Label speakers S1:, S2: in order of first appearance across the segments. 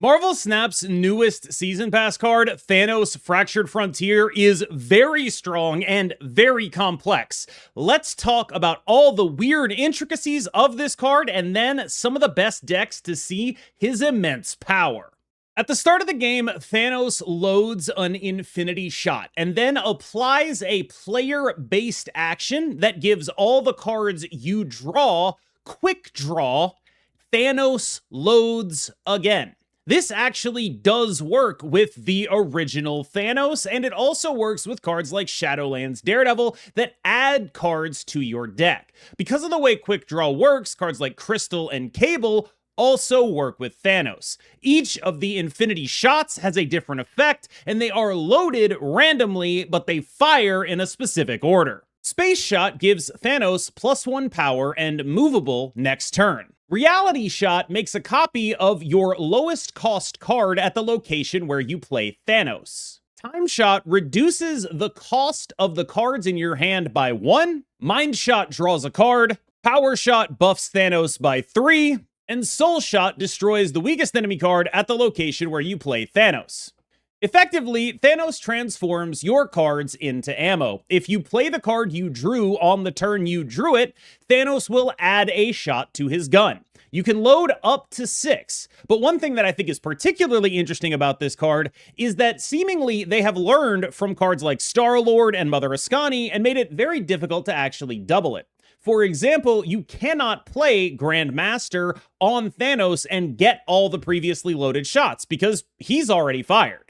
S1: Marvel Snap's newest Season Pass card, Thanos Fractured Frontier, is very strong and very complex. Let's talk about all the weird intricacies of this card and then some of the best decks to see his immense power. At the start of the game, Thanos loads an Infinity Shot and then applies a player-based action that gives all the cards you draw quick draw. Thanos loads again. This actually does work with the original Thanos, and it also works with cards like Shadowlands Daredevil that add cards to your deck. Because of the way Quick Draw works, cards like Crystal and Cable also work with Thanos. Each of the Infinity Shots has a different effect, and they are loaded randomly, but they fire in a specific order. Space Shot gives Thanos +1 power and movable next turn. Reality Shot makes a copy of your lowest cost card at the location where you play Thanos. Time Shot reduces the cost of the cards in your hand by 1. Mind Shot draws a card. Power Shot buffs Thanos by 3. And Soul Shot destroys the weakest enemy card at the location where you play Thanos. Effectively, Thanos transforms your cards into ammo. If you play the card you drew on the turn you drew it, Thanos will add a shot to his gun. You can load up to 6, but one thing that I think is particularly interesting about this card is that seemingly they have learned from cards like Star-Lord and Mother Ascani and made it very difficult to actually double it. For example, you cannot play Grandmaster on Thanos and get all the previously loaded shots because he's already fired.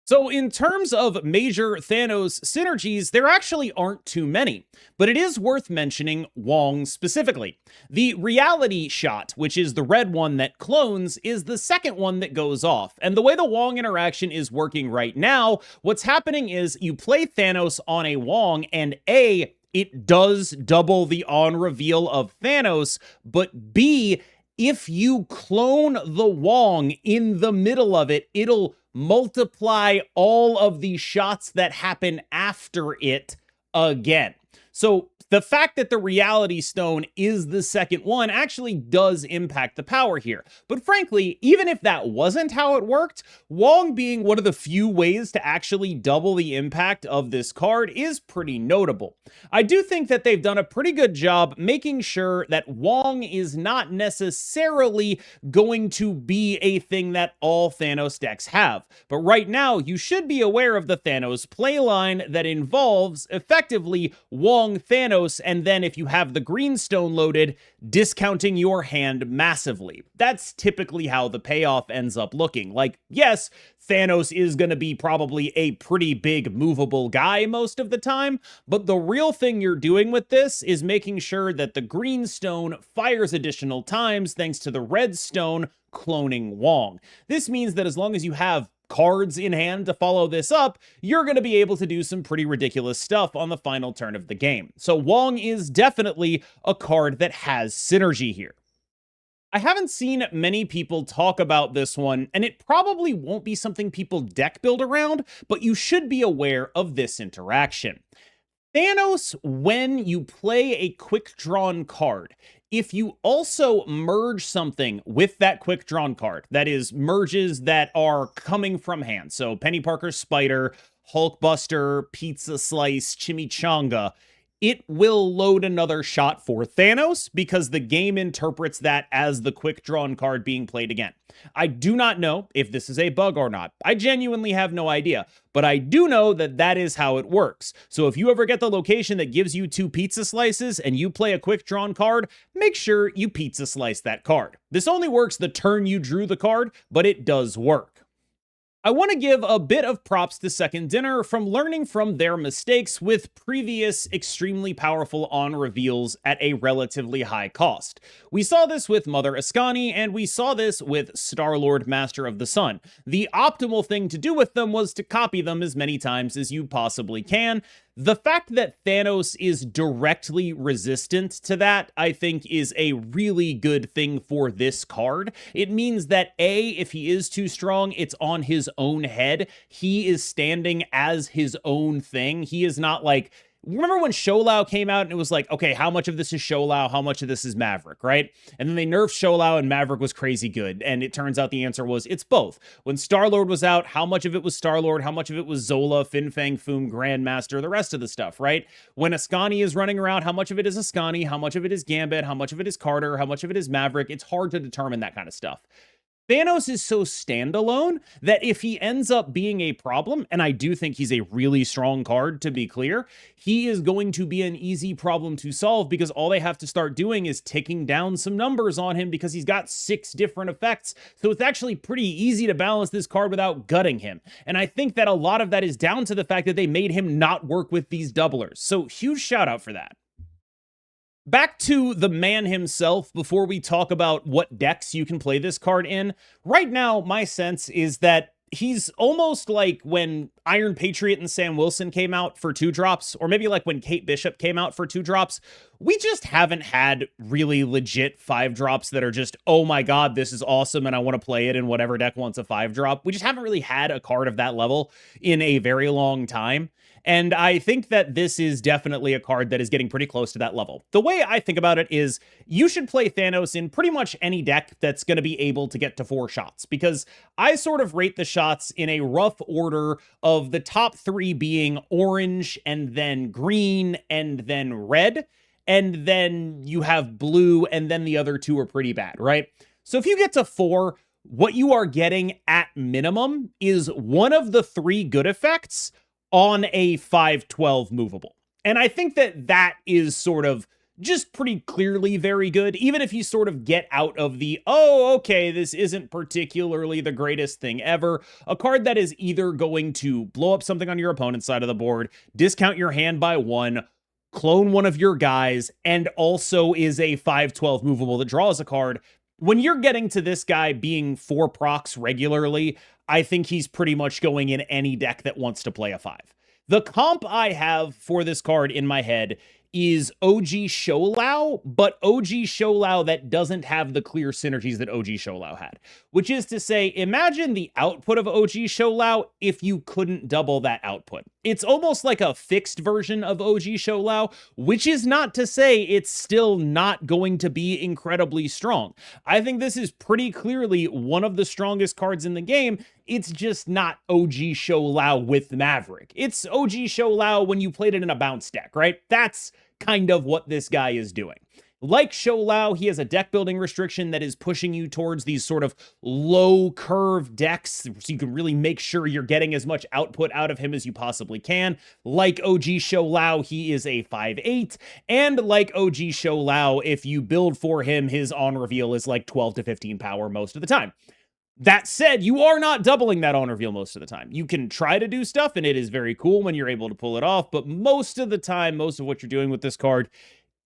S1: So in terms of major Thanos synergies, there actually aren't too many, but it is worth mentioning Wong specifically. The Reality Shot, which is the red one that clones, is the second one that goes off. And the way the Wong interaction is working right now, what's happening is you play Thanos on a Wong and A, it does double the on reveal of Thanos, but B, if you clone the Wong in the middle of it, it'll multiply all of the shots that happen after it again. So the fact that the Reality Stone is the second one actually does impact the power here. But frankly, even if that wasn't how it worked, Wong being one of the few ways to actually double the impact of this card is pretty notable. I do think that they've done a pretty good job making sure that Wong is not necessarily going to be a thing that all Thanos decks have. But right now, you should be aware of the Thanos playline that involves effectively Wong Thanos, and then if you have the green stone loaded, discounting your hand massively. That's typically how the payoff ends up looking. Like, yes, Thanos is going to be probably a pretty big movable guy most of the time, but the real thing you're doing with this is making sure that the green stone fires additional times thanks to the red stone cloning Wong. This means that as long as you have cards in hand to follow this up, you're going to be able to do some pretty ridiculous stuff on the final turn of the game. So Wong is definitely a card that has synergy here. I haven't seen many people talk about this one, and it probably won't be something people deck build around, but you should be aware of this interaction. Thanos, when you play a quick-drawn card, if you also merge something with that quick-drawn card, that is, merges that are coming from hand, so Penny Parker's Spider, Hulkbuster, Pizza Slice, Chimichanga, it will load another shot for Thanos because the game interprets that as the quick-drawn card being played again. I do not know if this is a bug or not. I genuinely have no idea, but I do know that that is how it works. So if you ever get the location that gives you 2 pizza slices and you play a quick-drawn card, make sure you pizza slice that card. This only works the turn you drew the card, but it does work. I want to give a bit of props to Second Dinner from learning from their mistakes with previous extremely powerful on reveals at a relatively high cost. We saw this with Mother Ascani, and we saw this with Star-Lord Master of the Sun. The optimal thing to do with them was to copy them as many times as you possibly can. The fact that Thanos is directly resistant to that, I think, is a really good thing for this card. It means that A, if he is too strong, it's on his own head. He is standing as his own thing. He is not like Remember when Sholau came out and it was like, okay, how much of this is Sholau? How much of this is Maverick, right? And then they nerfed Sholau and Maverick was crazy good. And it turns out the answer was it's both. When Star-Lord was out, how much of it was Star-Lord? How much of it was Zola, Fin Fang Foom, Grandmaster, the rest of the stuff, right? When Ascani is running around, how much of it is Ascani? How much of it is Gambit? How much of it is Carter? How much of it is Maverick? It's hard to determine that kind of stuff. Thanos is so standalone that if he ends up being a problem, and I do think he's a really strong card, to be clear, he is going to be an easy problem to solve because all they have to start doing is ticking down some numbers on him because he's got 6 different effects. So it's actually pretty easy to balance this card without gutting him. And I think that a lot of that is down to the fact that they made him not work with these doublers. So huge shout out for that. Back to the man himself before we talk about what decks you can play this card in. Right now, my sense is that he's almost like when Iron Patriot and Sam Wilson came out for 2-drops, or maybe like when Kate Bishop came out for 2-drops. We just haven't had really legit 5-drops that are just, oh my god, this is awesome and I want to play it in whatever deck wants a 5-drop. We just haven't really had a card of that level in a very long time. And I think that this is definitely a card that is getting pretty close to that level. The way I think about it is you should play Thanos in pretty much any deck that's going to be able to get to 4 shots, because I sort of rate the shots in a rough order of the top 3 being orange and then green and then red. And then you have blue and then the other 2 are pretty bad, right? So if you get to 4, what you are getting at minimum is one of the 3 good effects on a 5/12 movable. And I think that that is sort of just pretty clearly very good, even if you sort of get out of the, oh, okay, this isn't particularly the greatest thing ever. A card that is either going to blow up something on your opponent's side of the board, discount your hand by 1, clone one of your guys, and also is a 5/12 movable that draws a card. When you're getting to this guy being 4 procs regularly, I think he's pretty much going in any deck that wants to play a 5. The comp I have for this card in my head is OG Sholau, but OG Sholau that doesn't have the clear synergies that OG Sholau had. Which is to say, imagine the output of OG Sholau if you couldn't double that output. It's almost like a fixed version of OG Sholau, which is not to say it's still not going to be incredibly strong. I think this is pretty clearly one of the strongest cards in the game. It's just not OG Sholau with Maverick. It's OG Sholau when you played it in a bounce deck, right? That's kind of what this guy is doing. Like Sholau, he has a deck building restriction that is pushing you towards these sort of low curve decks so you can really make sure you're getting as much output out of him as you possibly can. Like OG Sholau, he is a 5/8, and like OG Sholau, if you build for him, his on reveal is like 12 to 15 power most of the time. That said, you are not doubling that on reveal most of the time. You can try to do stuff, and it is very cool when you're able to pull it off, but most of the time, most of what you're doing with this card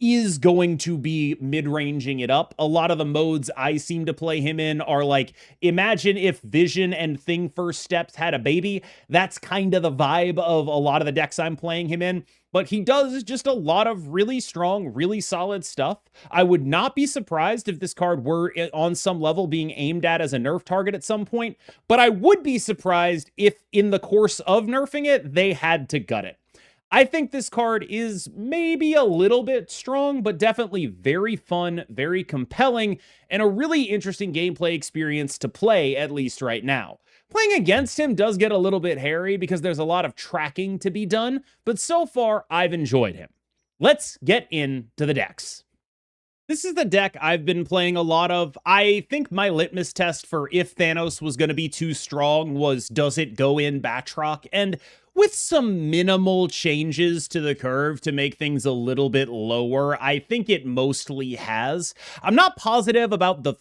S1: is going to be mid-ranging it up. A lot of the modes I seem to play him in are like, imagine if Vision and Thing First Steps had a baby. That's kind of the vibe of a lot of the decks I'm playing him in. But he does just a lot of really strong, really solid stuff. I would not be surprised if this card were on some level being aimed at as a nerf target at some point, but I would be surprised if in the course of nerfing it, they had to gut it. I think this card is maybe a little bit strong, but definitely very fun, very compelling, and a really interesting gameplay experience to play, at least right now. Playing against him does get a little bit hairy because there's a lot of tracking to be done, but so far, I've enjoyed him. Let's get into the decks. This is the deck I've been playing a lot of. I think my litmus test for if Thanos was going to be too strong was, does it go in Batroc? And with some minimal changes to the curve to make things a little bit lower, I think it mostly has. I'm not positive about the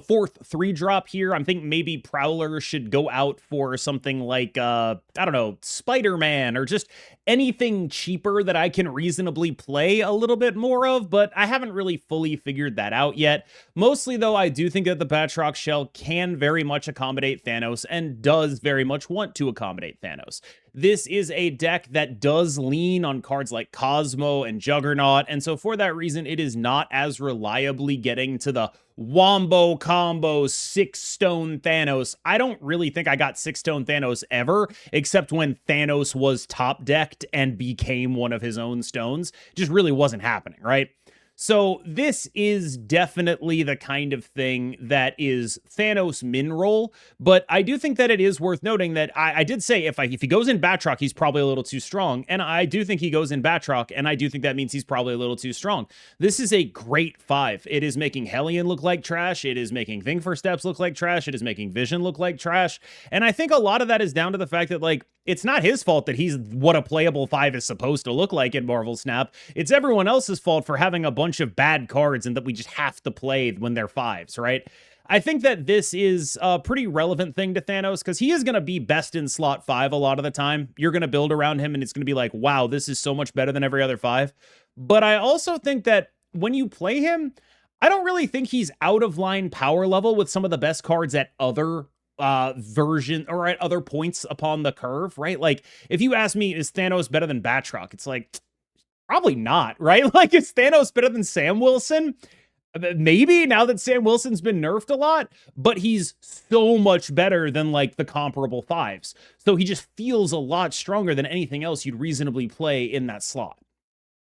S1: fourth 3-drop here. I think maybe Prowler should go out for something like, I don't know, Spider-Man, or just anything cheaper that I can reasonably play a little bit more of, but I haven't really fully figured that out yet. Mostly, though, I do think that the Batroc shell can very much accommodate Thanos and does very much want to accommodate Thanos. This is a deck that does lean on cards like Cosmo and Juggernaut, and so for that reason, it is not as reliably getting to the wombo combo 6 stone Thanos. I don't really think I got 6 stone Thanos ever, except when Thanos was top decked and became one of his own stones. It just really wasn't happening, right? So this is definitely the kind of thing that is Thanos min roll, but I do think that it is worth noting that I did say if he goes in Batroc, he's probably a little too strong, and I do think he goes in Batroc, and I do think that means he's probably a little too strong. This is a great 5. It is making Hellion look like trash. It is making Thing for Steps look like trash. It is making Vision look like trash, and I think a lot of that is down to the fact that, like, it's not his fault that he's what a playable 5 is supposed to look like in Marvel Snap. It's everyone else's fault for having a bunch of bad cards and that we just have to play when they're 5s, right? I think that this is a pretty relevant thing to Thanos because he is going to be best in slot 5 a lot of the time. You're going to build around him and it's going to be like, wow, this is so much better than every other 5. But I also think that when you play him, I don't really think he's out of line power level with some of the best cards at other version or at other points upon the curve, right? Like, if you ask me, is Thanos better than Batroc? It's like, probably not, right? Like, is Thanos better than Sam Wilson? Maybe, now that Sam Wilson's been nerfed a lot, but he's so much better than, like, the comparable 5s. So he just feels a lot stronger than anything else you'd reasonably play in that slot.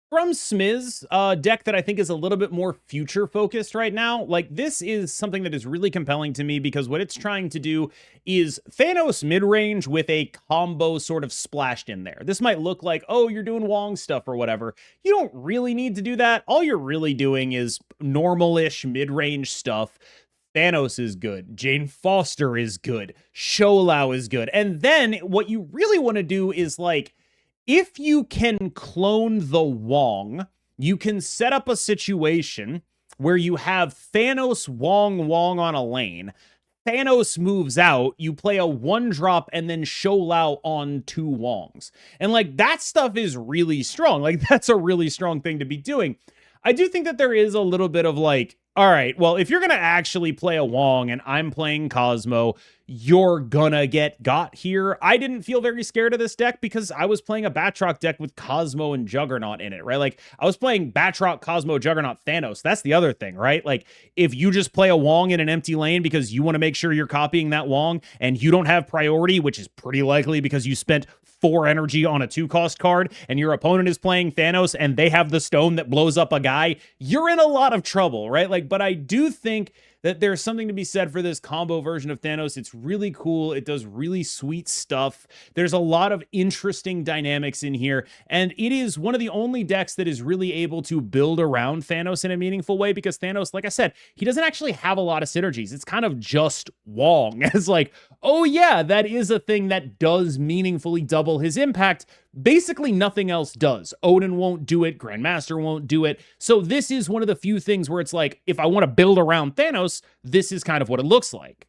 S1: From Smiz, a deck that I think is a little bit more future focused right now. Like, this is something that is really compelling to me because what it's trying to do is Thanos mid-range with a combo sort of splashed in there. This might look like, oh, you're doing Wong stuff or whatever. You don't really need to do that. All you're really doing is normal-ish mid-range stuff. Thanos is good. Jane Foster is good. Sholau is good. And then what you really want to do is, like, if you can clone the Wong, you can set up a situation where you have Thanos Wong on a lane. Thanos moves out, you play a 1-drop and then Sholau on 2 Wongs. And, like, that stuff is really strong. Like, that's a really strong thing to be doing. I do think that there is a little bit of, like, all right, well, if you're going to actually play a Wong and I'm playing Cosmo, you're gonna get got here. I didn't feel very scared of this deck because I was playing a Batroc deck with Cosmo and Juggernaut in it, right? Like, I was playing Batroc, Cosmo, Juggernaut, Thanos. That's the other thing, right? Like, if you just play a Wong in an empty lane because you want to make sure you're copying that Wong and you don't have priority, which is pretty likely because you spent 4 energy on a 2-cost card and your opponent is playing Thanos and they have the stone that blows up a guy, you're in a lot of trouble, right? Like, but I do think that there's something to be said for this combo version of Thanos. It's really cool. It does really sweet stuff. There's a lot of interesting dynamics in here, and it is one of the only decks that is really able to build around Thanos in a meaningful way because Thanos, like I said, he doesn't actually have a lot of synergies. It's kind of just Wong. It's like, oh yeah, that is a thing that does meaningfully double his impact. Basically nothing else does. Odin won't do it. Grandmaster won't do it. So this is one of the few things where it's like, if I want to build around Thanos, this is kind of what it looks like.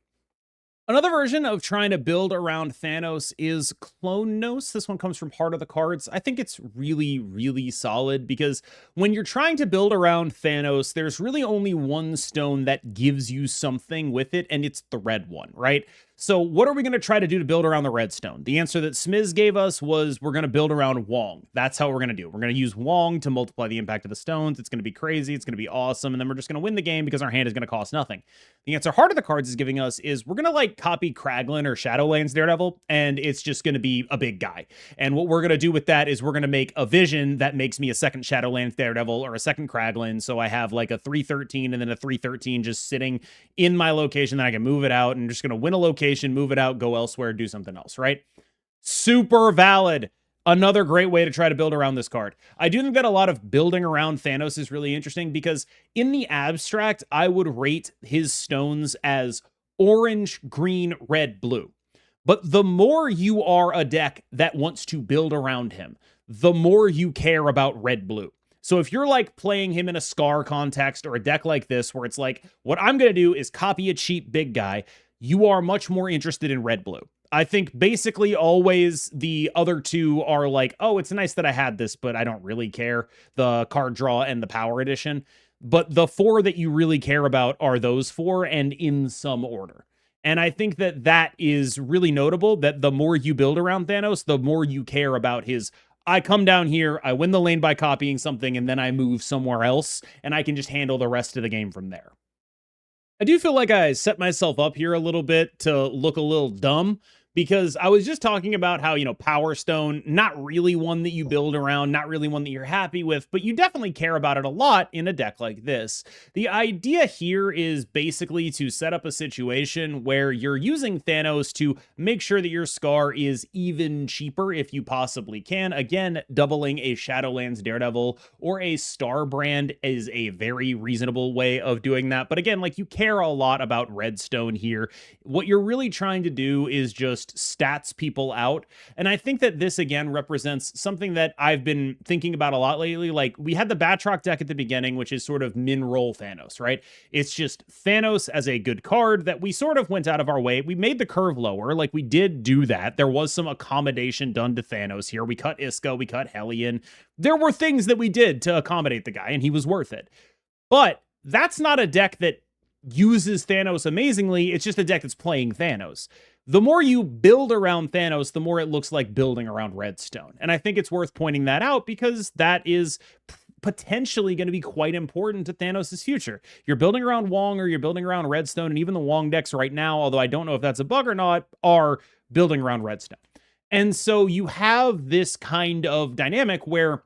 S1: Another version of trying to build around Thanos is Clonos. This one comes from Heart of the Cards. I think it's really, really solid because when you're trying to build around Thanos, there's really only one stone that gives you something with it, and it's the red one, right? So what are we going to try to do to build around the redstone? The answer that Smiz gave us was we're going to build around Wong. That's how we're going to do it. We're going to use Wong to multiply the impact of the stones. It's going to be crazy. It's going to be awesome. And then we're just going to win the game because our hand is going to cost nothing. The answer Heart of the Cards is giving us is we're going to, like, copy Kraglin or Shadowlands Daredevil, and it's just going to be a big guy. And what we're going to do with that is we're going to make a vision that makes me a second Shadowlands Daredevil or a second Kraglin. So I have like a 3/13 and then a 3/13 just sitting in my location that I can move it out and just going to win a location, move it out, go elsewhere, do something else, right? Super valid. Another great way to try to build around this card. I do think that a lot of building around Thanos is really interesting because in the abstract, I would rate his stones as orange, green, red, blue. But the more you are a deck that wants to build around him, the more you care about red, blue. So if you're like playing him in a Scar context or a deck like this, where it's like, what I'm going to do is copy a cheap big guy, you are much more interested in red, blue. I think basically always the other two are like, oh, it's nice that I had this, but I don't really care. The card draw and the power edition. But the 4 that you really care about are those 4 and in some order. And I think that that is really notable, that the more you build around Thanos, the more you care about his, I come down here, I win the lane by copying something, and then I move somewhere else, and I can just handle the rest of the game from there. I do feel like I set myself up here a little bit to look a little dumb because I was just talking about how, Power Stone, not really one that you build around, not really one that you're happy with, but you definitely care about it a lot in a deck like this. The idea here is basically to set up a situation where you're using Thanos to make sure that your Scar is even cheaper if you possibly can. Again, doubling a Shadowlands Daredevil or a Star Brand is a very reasonable way of doing that. But again, like, you care a lot about Redstone here. What you're really trying to do is just stats people out. And I think that this again represents something that I've been thinking about a lot lately. Like, we had the Batroc deck at the beginning, which is sort of min roll Thanos, right? It's just Thanos as a good card that we sort of went out of our way. We made the curve lower. Like, we did do that. There was some accommodation done to Thanos here. We cut Iska, we cut Hellion. There were things that we did to accommodate the guy, and he was worth it. But that's not a deck that uses Thanos amazingly. It's just a deck that's playing Thanos. The more you build around Thanos, the more it looks like building around Redstone. And I think it's worth pointing that out because that is potentially going to be quite important to Thanos' future. You're building around Wong or you're building around Redstone, and even the Wong decks right now, although I don't know if that's a bug or not, are building around Redstone. And so you have this kind of dynamic where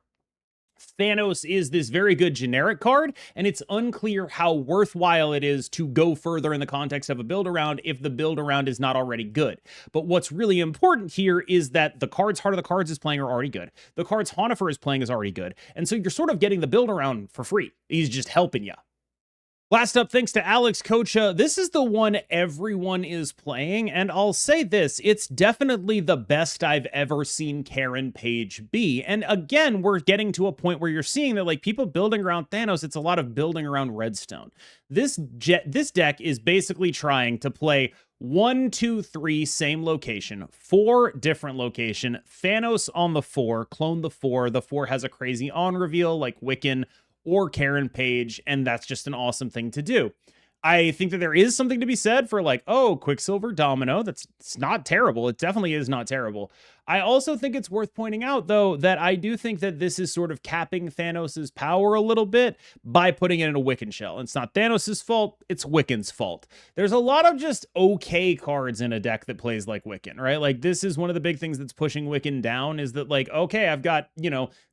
S1: Thanos is this very good generic card, and it's unclear how worthwhile it is to go further in the context of a build around if the build around is not already good. But what's really important here is that the cards Heart of the Cards is playing are already good. The cards Honifer is playing is already good. And so you're sort of getting the build around for free. He's just helping you. Last up, thanks to Alex Kocha, this is the one everyone is playing, and I'll say this, it's definitely the best I've ever seen Karen Page be. And again, we're getting to a point where you're seeing that, like, people building around Thanos, it's a lot of building around Redstone. This deck is basically trying to play 1, 2, 3, same location, 4 different location, Thanos on the 4, clone the 4 has a crazy on reveal like Wiccan or Karen Page, and that's just an awesome thing to do. I think that there is something to be said for, like, oh, Quicksilver Domino. It's not terrible. It definitely is not terrible. I also think it's worth pointing out, though, that I do think that this is sort of capping Thanos' power a little bit by putting it in a Wiccan shell. It's not Thanos' fault, it's Wiccan's fault. There's a lot of just okay cards in a deck that plays like Wiccan, right? Like, this is one of the big things that's pushing Wiccan down, is that, like, okay, I've got,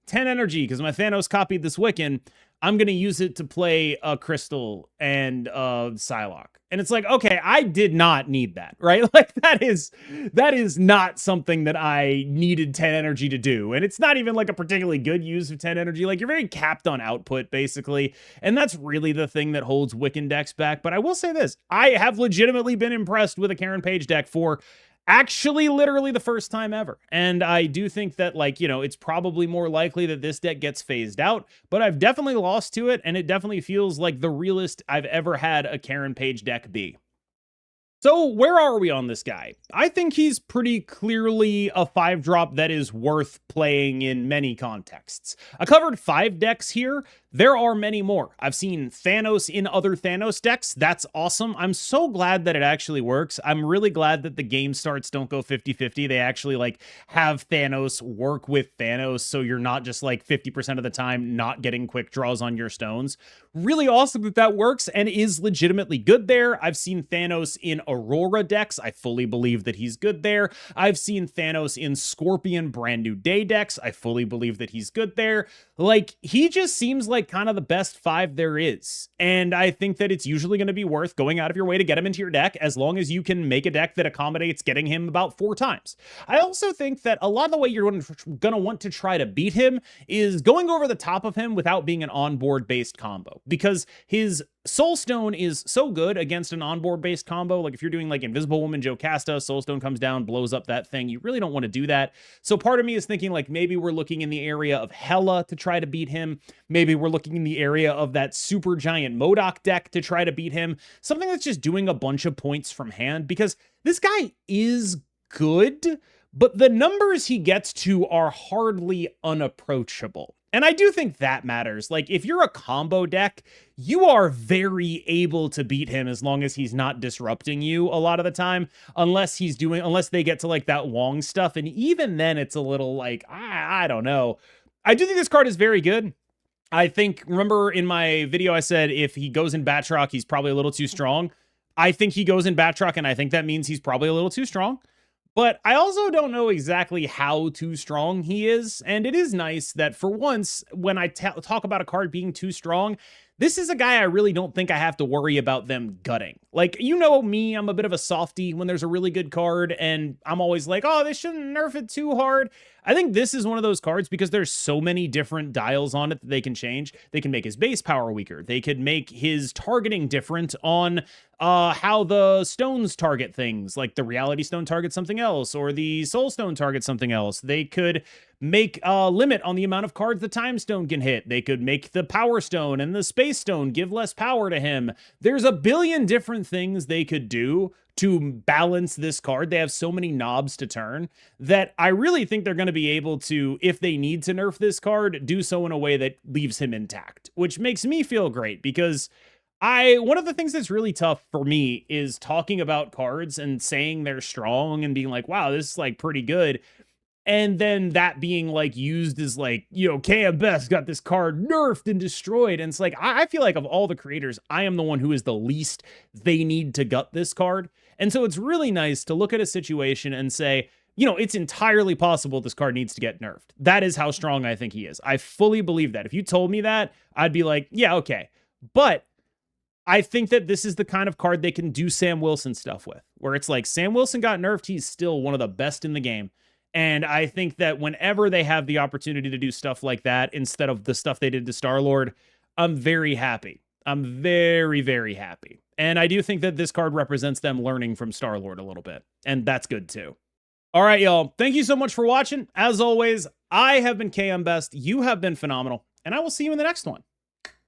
S1: 10 energy because my Thanos copied this Wiccan. I'm going to use it to play a Crystal and Psylocke. And it's like, okay, I did not need that, right? Like, that is not something that I needed 10 energy to do. And it's not even like a particularly good use of 10 energy. Like, you're very capped on output, basically. And that's really the thing that holds Wiccan decks back. But I will say this, I have legitimately been impressed with a Karen Page deck for actually literally the first time ever. And I do think that, like, it's probably more likely that this deck gets phased out, but I've definitely lost to it, and it definitely feels like the realest I've ever had a Karen Page deck be. So where are we on this guy? I think he's pretty clearly a 5-drop that is worth playing in many contexts. I covered 5 decks here. There are many more. I've seen Thanos in other Thanos decks. That's awesome. I'm so glad that it actually works. I'm really glad that the game starts don't go 50-50. They actually, like, have Thanos work with Thanos, so you're not just, like, 50% of the time not getting quick draws on your stones. Really awesome that that works and is legitimately good there. I've seen Thanos in Aurora decks. I fully believe that he's good there. I've seen Thanos in Scorpion Brand New Day decks. I fully believe that he's good there. Like, he just seems like kind of the best 5 there is. And I think that it's usually going to be worth going out of your way to get him into your deck, as long as you can make a deck that accommodates getting him about 4 times. I also think that a lot of the way you're going to want to try to beat him is going over the top of him without being an onboard based combo, because his Soulstone is so good against an onboard based combo. Like, if you're doing like Invisible Woman Jocasta, Soulstone comes down, blows up that thing. You really don't want to do that. So part of me is thinking, like, maybe we're looking in the area of Hela to try to beat him. Maybe we're looking in the area of that super giant MODOK deck to try to beat him. Something that's just doing a bunch of points from hand, because this guy is good, but the numbers he gets to are hardly unapproachable. And I do think that matters. Like, if you're a combo deck, you are very able to beat him as long as he's not disrupting you a lot of the time, unless they get to, like, that Wong stuff. And even then it's a little like, I don't know. I do think this card is very good. I think, remember in my video, I said if he goes in Batroc, he's probably a little too strong. I think he goes in Batroc, and I think that means he's probably a little too strong. But I also don't know exactly how too strong he is. And it is nice that for once, when I talk about a card being too strong, this is a guy I really don't think I have to worry about them gutting. Like, you know me, I'm a bit of a softie when there's a really good card, and I'm always like, oh, they shouldn't nerf it too hard. I think this is one of those cards because there's so many different dials on it that they can change. They can make his base power weaker. They could make his targeting different on how the stones target things, like the reality stone targets something else, or the soul stone targets something else. They could make a limit on the amount of cards the time stone can hit. They could make the power stone and the space stone give less power to him. There's a billion different things they could do to balance this card. They have so many knobs to turn that I really think they're going to be able to, if they need to nerf this card, do so in a way that leaves him intact, which makes me feel great because one of the things that's really tough for me is talking about cards and saying they're strong and being like, wow, this is like pretty good. And then that being like used as like, you know, KMBest got this card nerfed and destroyed. And it's like, I feel like of all the creators, I am the one who is the least they need to gut this card. And so it's really nice to look at a situation and say, you know, it's entirely possible this card needs to get nerfed. That is how strong I think he is. I fully believe that. If you told me that, I'd be like, yeah, okay. But I think that this is the kind of card they can do Sam Wilson stuff with, where it's like Sam Wilson got nerfed. He's still one of the best in the game. And I think that whenever they have the opportunity to do stuff like that, instead of the stuff they did to Star-Lord, I'm very happy. I'm very, very happy. And I do think that this card represents them learning from Star-Lord a little bit. And that's good too. All right, y'all. Thank you so much for watching. As always, I have been KMBest. You have been phenomenal. And I will see you in the next one.